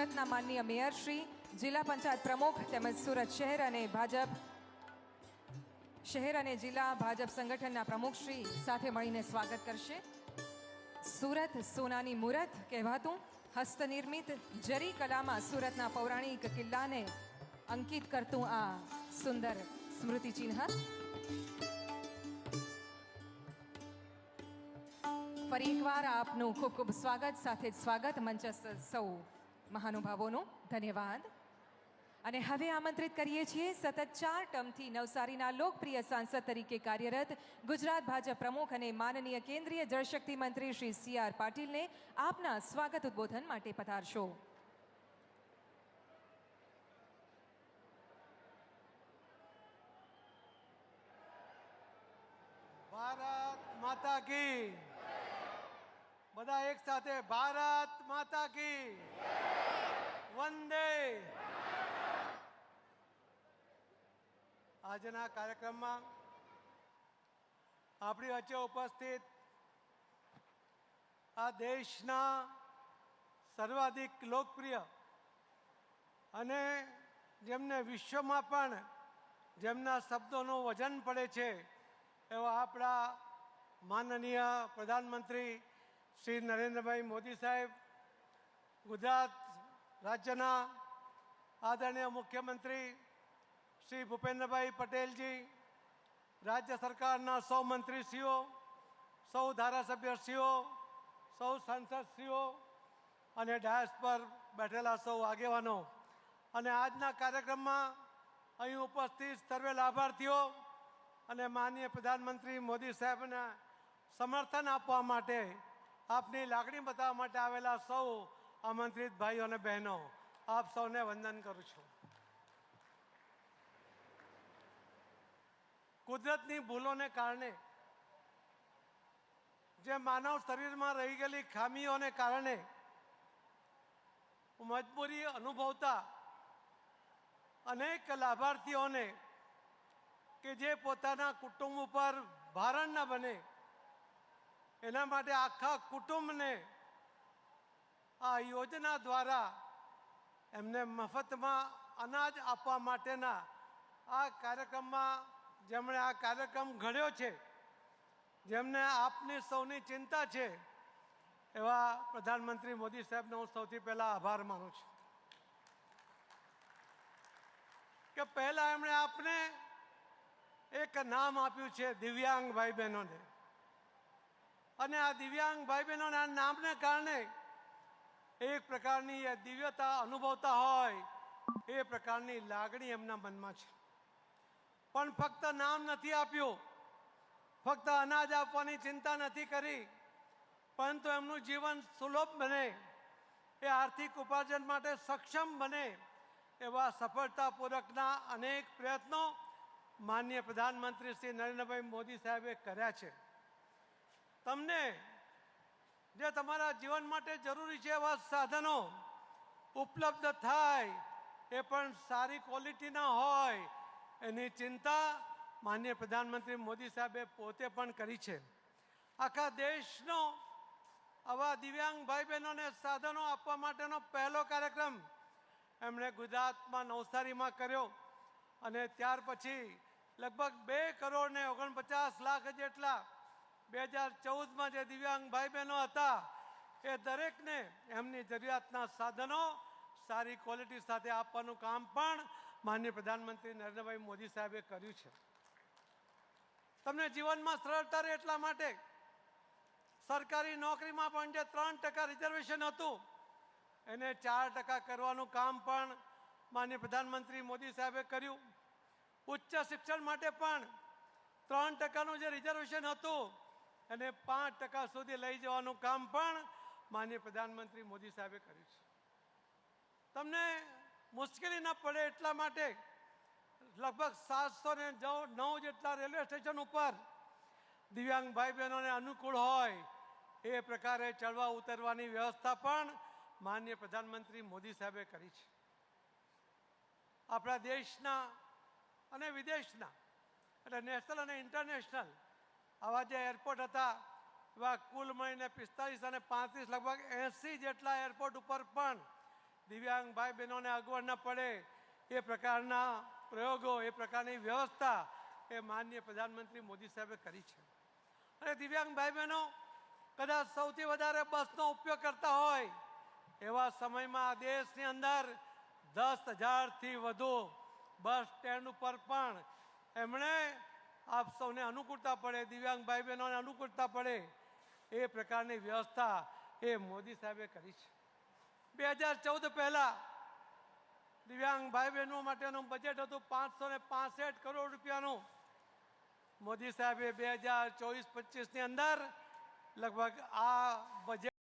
સુરતના માનનીય મેયર શ્રી, જિલ્લા પંચાયત પ્રમુખ તેમજ સુરત શહેર અને જિલ્લા ભાજપ સંગઠનના પ્રમુખ શ્રી સાથે મળીને સ્વાગત કરશે. સુરત સોનાની મૂરત કહેવાતું હસ્તનિર્મિત જરી કલામાં સુરતના પૌરાણિક કિલ્લાને અંકિત કરતું આ સુંદર સ્મૃતિ ચિહ્ન. ફરી એકવાર આપનું ખૂબ ખૂબ સ્વાગત, સાથે જ સ્વાગત મંચસ્થ સૌ મહાનુભાવોનું ધન્યવાદ. અને હવે આમંત્રિત કરીએ છીએ સતત 4 ટર્મથી નવસારીના લોકપ્રિય સાંસદ તરીકે કાર્યરત ગુજરાત ભાજપ પ્રમુખ અને માનનીય કેન્દ્રીય જળશક્તિ મંત્રી શ્રી CR પાટીલને આપના સ્વાગત ઉદ્બોધન માટે પધારશો. ભારત માતા કી, બધા એક સાથે ભારત માતા કી, વંદે. આજના કાર્યક્રમમાં આપણી વચ્ચે ઉપસ્થિત આ દેશના સર્વાધિક લોકપ્રિય અને જેમને વિશ્વમાં પણ જેમના શબ્દોનું વજન પડે છે એવા આપણા માનનીય પ્રધાનમંત્રી શ્રી નરેન્દ્રભાઈ મોદી સાહેબ, ગુજરાત રાજ્યના આદરણીય મુખ્યમંત્રી શ્રી ભૂપેન્દ્રભાઈ પટેલજી, રાજ્ય સરકારના સૌ મંત્રીશ્રીઓ, સૌ ધારાસભ્યશ્રીઓ, સૌ સાંસદશ્રીઓ અને ડાયસ પર બેઠેલા સૌ આગેવાનો અને આજના કાર્યક્રમમાં અહીં ઉપસ્થિત સર્વે લાભાર્થીઓ અને માનનીય પ્રધાનમંત્રી મોદી સાહેબને સમર્થન આપવા માટે, આપની લાગણી બતાવવા માટે આવેલા સૌ આમંત્રિત ભાઈઓ અને બહેનો, આપ સૌને વંદન કરું છું. કુદરતની ભૂલોને કારણે, જે માનવ શરીરમાં રહી ગયેલી ખામીઓને કારણે મજબૂરી અનુભવતા અનેક લાભાર્થીઓને કે જે પોતાના કુટુંબ ઉપર ભારણ ન બને એના માટે આખા કુટુંબને આ યોજના દ્વારા એમને મફતમાં અનાજ આપવા માટેના આ કાર્યક્રમમાં જેમણે આ કાર્યક્રમ ઘડ્યો છે, જેમને આપની સૌની ચિંતા છે એવા પ્રધાનમંત્રી મોદી સાહેબનો હું સૌથી પહેલાં આભાર માનું છું કે પહેલાં એમણે આપને એક નામ આપ્યું છે દિવ્યાંગ ભાઈ બહેનોને, અને આ દિવ્યાંગ ભાઈ બહેનોના નામને કારણે એક પ્રકારની દિવ્યતા અનુભવતા હોય એ પ્રકારની લાગણી એમના મનમાં છે. પણ ફક્ત નામ નથી આપ્યું, ફક્ત અનાજ આપવાની ચિંતા નથી કરી, પરંતુ એમનું જીવન સુલભ બને, એ આર્થિક ઉપાર્જન માટે સક્ષમ બને એવા સફળતાપૂર્વકના અનેક પ્રયત્નો માનનીય પ્રધાનમંત્રી શ્રી નરેન્દ્રભાઈ મોદી સાહેબે કર્યા છે. તમને જે તમારા જીવન માટે જરૂરી છે એવા સાધનો ઉપલબ્ધ થાય, એ પણ સારી ક્વોલિટીના હોય, એની ચિંતા માનનીય પ્રધાનમંત્રી મોદી સાહેબે પોતે પણ કરી છે. આખા દેશનો આવા દિવ્યાંગ ભાઈ બહેનોને સાધનો આપવા માટેનો પહેલો કાર્યક્રમ એમણે ગુજરાતમાં નવસારીમાં કર્યો, અને ત્યાર પછી લગભગ 2,49,00,000 જેટલા 2014માં જે દિવ્યાંગ ભાઈ બહેનો હતા એ દરેકને એમની જરૂરિયાતના સાધનો સારી ક્વોલિટી સાથે આપવાનું કામ પણ માનનીય પ્રધાનમંત્રી નરેન્દ્રભાઈ મોદી સાહેબે કર્યું છે. તમને જીવનમાં સરળતા રહે એટલા માટે સરકારી નોકરીમાં પણ જે 3% રિઝર્વેશન હતું એને 4% કરવાનું કામ પણ માનનીય પ્રધાનમંત્રી મોદી સાહેબે કર્યું. ઉચ્ચ શિક્ષણ માટે પણ 3%નું જે રિઝર્વેશન હતું એને 5% સુધી લઈ જવાનું કામ પણ માનનીય પ્રધાનમંત્રી મોદી સાહેબે કર્યું છે. તમને મુશ્કેલી ન પડે એટલા માટે લગભગ 709 જેટલા રેલવે સ્ટેશન ઉપર દિવ્યાંગ ભાઈ બહેનોને અનુકૂળ હોય એ પ્રકારે ચડવા ઉતરવાની વ્યવસ્થા પણ માનનીય પ્રધાનમંત્રી મોદી સાહેબે કરી છે. આપણા દેશના અને વિદેશના એટલે નેશનલ અને ઇન્ટરનેશનલ આવા જે એરપોર્ટ હતા એવા કુલ મળીને 45 અને 35 લગભગ 80 જેટલા એરપોર્ટ ઉપર પણ દિવ્યાંગ ભાઈ બહેનોને અગવડ ન પડે એ પ્રકારના પ્રયોગો, એ પ્રકારની વ્યવસ્થા એ માનનીય પ્રધાનમંત્રી મોદી સાહેબે કરી છે. અને દિવ્યાંગ ભાઈ બહેનો કદાચ સૌથી વધારે બસનો ઉપયોગ કરતા હોય એવા સમયમાં દેશની અંદર 10,000થી વધુ બસ સ્ટેન્ડ ઉપર પણ એમણે આપ સૌને અનુકૂળતા પડે, દિવ્યાંગ ભાઈ બહેનોને અનુકૂળતા પડે એ પ્રકારની વ્યવસ્થા એ મોદી સાહેબે કરી છે. 2014 પહેલાં દિવ્યાંગ ભાઈ બહેનો માટેનું બજેટ હતું 565 કરોડ રૂપિયાનું. મોદી સાહેબે 2024-25ની અંદર લગભગ આ બજેટ